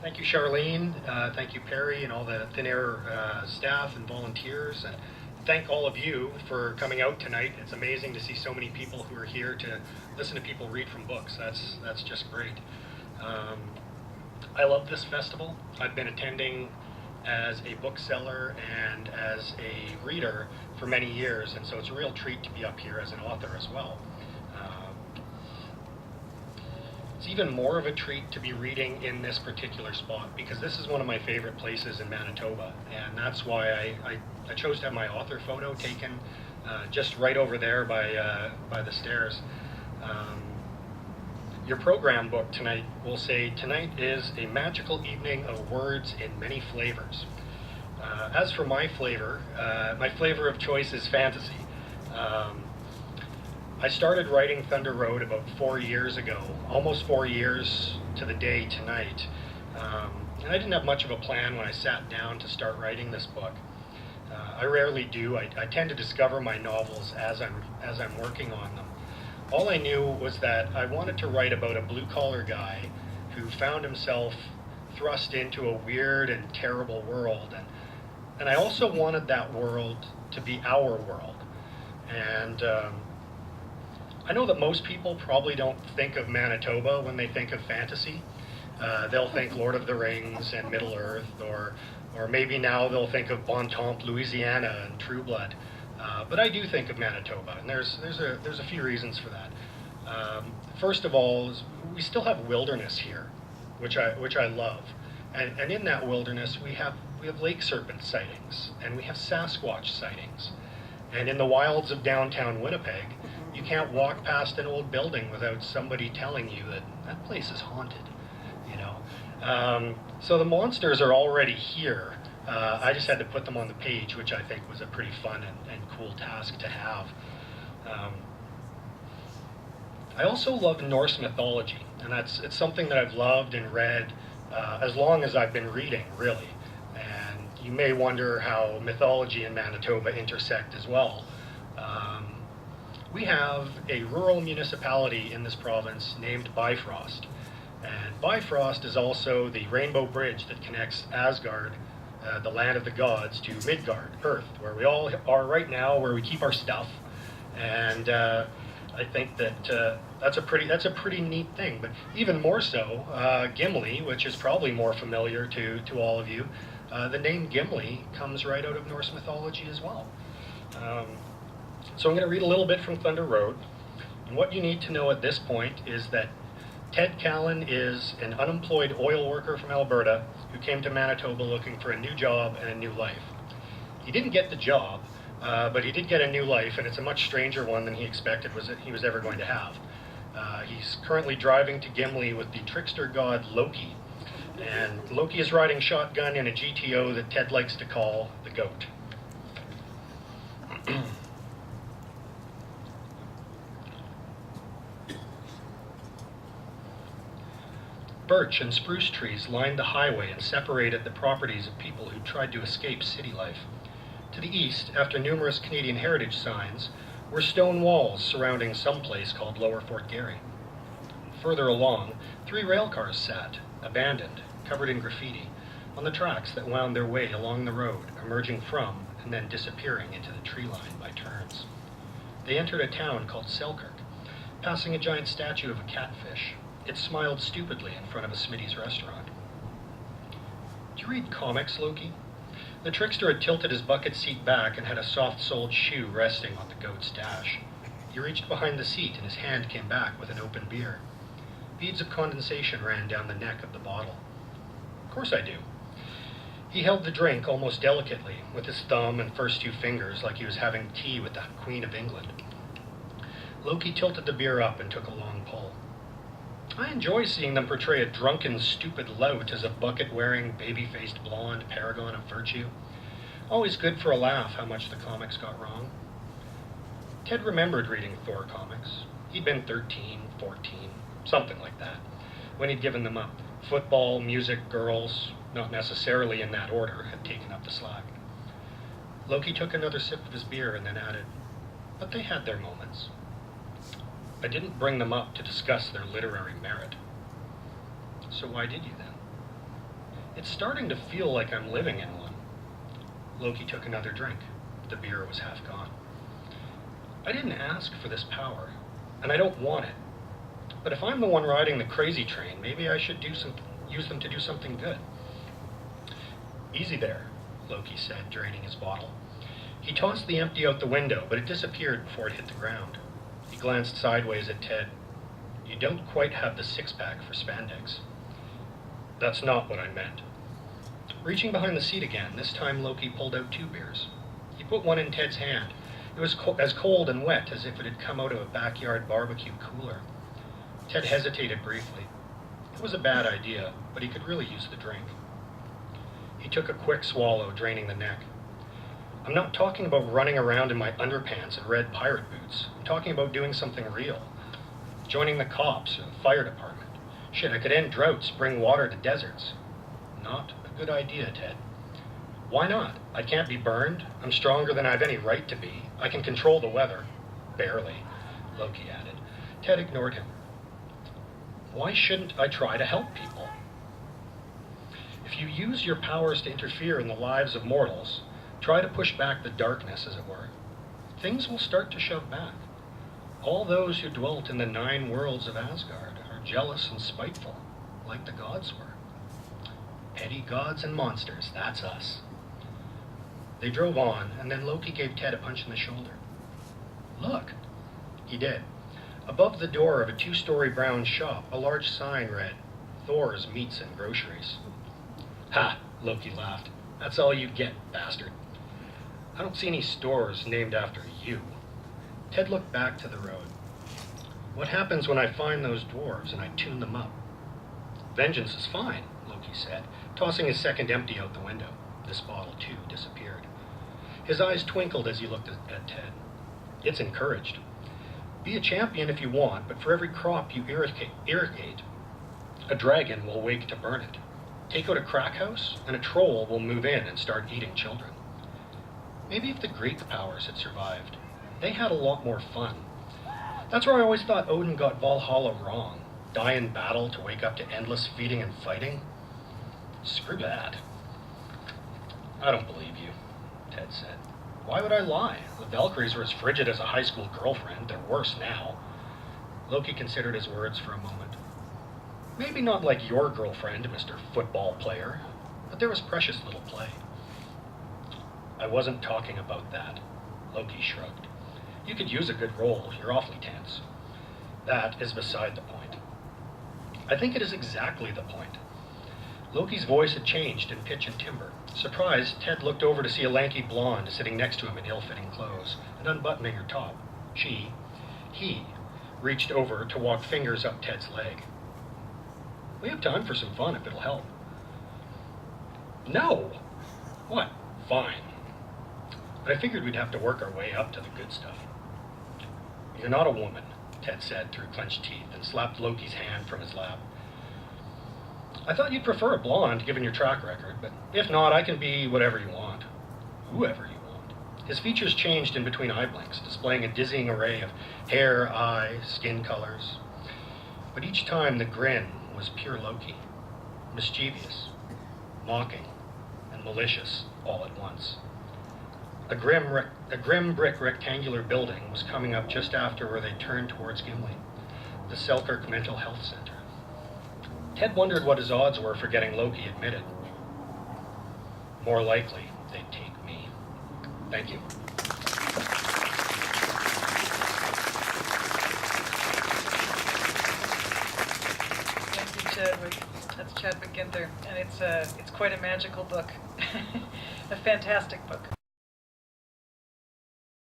Thank you, Charlene. Thank you, Perry, and all the Thin Air staff and volunteers. And thank all of you for coming out tonight. It's amazing to see so many people who are here to listen to people read from books. That's just great. I love this festival. I've been attending as a bookseller and as a reader for many years, and so it's a real treat to be up here as an author as well. It's even more of a treat to be reading in this particular spot because this is one of my favorite places in Manitoba, and that's why I chose to have my author photo taken just right over there by the stairs. Your program book tonight will say, "Tonight is a magical evening of words in many flavors." As for my flavor of choice is fantasy. I started writing Thunder Road about 4 years ago, almost 4 years to the day tonight. And I didn't have much of a plan when I sat down to start writing this book. I rarely do. I tend to discover my novels as I'm working on them. All I knew was that I wanted to write about a blue-collar guy who found himself thrust into a weird and terrible world. And I also wanted that world to be our world. And I know that most people probably don't think of Manitoba when they think of fantasy. They'll think Lord of the Rings and Middle-earth, or maybe now they'll think of Bontemps, Louisiana, and True Blood. But I do think of Manitoba, and there's a few reasons for that. First of all, we still have wilderness here, which I love, and in that wilderness we have lake serpent sightings, and we have Sasquatch sightings, and in the wilds of downtown Winnipeg, you can't walk past an old building without somebody telling you that place is haunted. You know, so the monsters are already here. I just had to put them on the page, which I think was a pretty fun and cool task to have. I also love Norse mythology, and it's something that I've loved and read as long as I've been reading, really. And you may wonder how mythology and Manitoba intersect as well. We have a rural municipality in this province named Bifrost. And Bifrost is also the rainbow bridge that connects Asgard, the land of the gods, to Midgard, Earth, where we all are right now, where we keep our stuff. And I think that that's a pretty neat thing. But even more so, Gimli, which is probably more familiar to all of you, the name Gimli comes right out of Norse mythology as well. So I'm going to read a little bit from Thunder Road. And what you need to know at this point is that Ted Callan is an unemployed oil worker from Alberta who came to Manitoba looking for a new job and a new life. He didn't get the job, but he did get a new life, and it's a much stranger one than he expected he was ever going to have. He's currently driving to Gimli with the trickster god Loki, and Loki is riding shotgun in a GTO that Ted likes to call the Goat. Birch and spruce trees lined the highway and separated the properties of people who tried to escape city life. To the east, after numerous Canadian heritage signs, were stone walls surrounding some place called Lower Fort Garry. Further along, 3 rail cars sat, abandoned, covered in graffiti, on the tracks that wound their way along the road, emerging from and then disappearing into the tree line by turns. They entered a town called Selkirk, passing a giant statue of a catfish. It smiled stupidly in front of a Smitty's restaurant. "Do you read comics, Loki?" The trickster had tilted his bucket seat back and had a soft-soled shoe resting on the Goat's dash. He reached behind the seat and his hand came back with an open beer. Beads of condensation ran down the neck of the bottle. "Of course I do." He held the drink almost delicately, with his thumb and first 2 fingers like he was having tea with the Queen of England. Loki tilted the beer up and took a long pull. "I enjoy seeing them portray a drunken, stupid lout as a bucket-wearing, baby-faced blonde paragon of virtue. Always good for a laugh how much the comics got wrong." Ted remembered reading Thor comics. He'd been 13, 14, something like that, when he'd given them up. Football, music, girls, not necessarily in that order, had taken up the slack. Loki took another sip of his beer and then added, "But they had their moments. I didn't bring them up to discuss their literary merit." "So why did you then?" It's starting to feel like I'm living in one. Loki took another drink. The beer was half gone. I didn't ask for this power, and I don't want it. But if I'm the one riding the crazy train, maybe I should use them to do something good. Easy there, Loki said, draining his bottle. He tossed the empty out the window, but it disappeared before it hit the ground. He glanced sideways at Ted. You don't quite have the six-pack for spandex. That's not what I meant. Reaching behind the seat again, this time Loki pulled out 2 beers. He put one in Ted's hand. It was as cold and wet as if it had come out of a backyard barbecue cooler. Ted hesitated briefly. It was a bad idea, but he could really use the drink. He took a quick swallow, draining the neck. I'm not talking about running around in my underpants and red pirate boots. I'm talking about doing something real. Joining the cops or the fire department. Shit, I could end droughts, bring water to deserts. Not a good idea, Ted. Why not? I can't be burned. I'm stronger than I have any right to be. I can control the weather. Barely, Loki added. Ted ignored him. Why shouldn't I try to help people? If you use your powers to interfere in the lives of mortals, try to push back the darkness, as it were, things will start to shove back. All those who dwelt in the 9 worlds of Asgard are jealous and spiteful, like the gods were. Petty gods and monsters, that's us. They drove on, and then Loki gave Ted a punch in the shoulder. Look, he did. Above the door of a 2-story brown shop, a large sign read, Thor's Meats and Groceries. Ha, Loki laughed. That's all you get, bastard. I don't see any stores named after you. Ted looked back to the road. What happens when I find those dwarves and I tune them up? Vengeance is fine, Loki said, tossing his second empty out the window. This bottle, too, disappeared. His eyes twinkled as he looked at Ted. It's encouraged. Be a champion if you want, but for every crop you irrigate, a dragon will wake to burn it. Take out a crack house, and a troll will move in and start eating children. Maybe if the Greek powers had survived, they had a lot more fun. That's where I always thought Odin got Valhalla wrong. Die in battle to wake up to endless feeding and fighting? Screw that. I don't believe you, Ted said. Why would I lie? The Valkyries were as frigid as a high school girlfriend. They're worse now. Loki considered his words for a moment. Maybe not like your girlfriend, Mr. Football Player, but there was precious little play. I wasn't talking about that, Loki shrugged. You could use a good roll. You're awfully tense. That is beside the point. I think it is exactly the point. Loki's voice had changed in pitch and timbre. Surprised, Ted looked over to see a lanky blonde sitting next to him in ill-fitting clothes and unbuttoning her top. He reached over to walk fingers up Ted's leg. We have time for some fun if it'll help. No! What? Fine. But I figured we'd have to work our way up to the good stuff. You're not a woman, Ted said through clenched teeth and slapped Loki's hand from his lap. I thought you'd prefer a blonde, given your track record, but if not, I can be whatever you want. Whoever you want. His features changed in between eye blinks, displaying a dizzying array of hair, eye, skin colors. But each time the grin was pure Loki, mischievous, mocking, and malicious all at once. A grim brick rectangular building was coming up just after where they turned towards Gimli, the Selkirk Mental Health Center. Ted wondered what his odds were for getting Loki admitted. More likely, they'd take me. Thank you. Thank you, Chadwick. That's Chadwick Ginther, and it's quite a magical book. A fantastic book.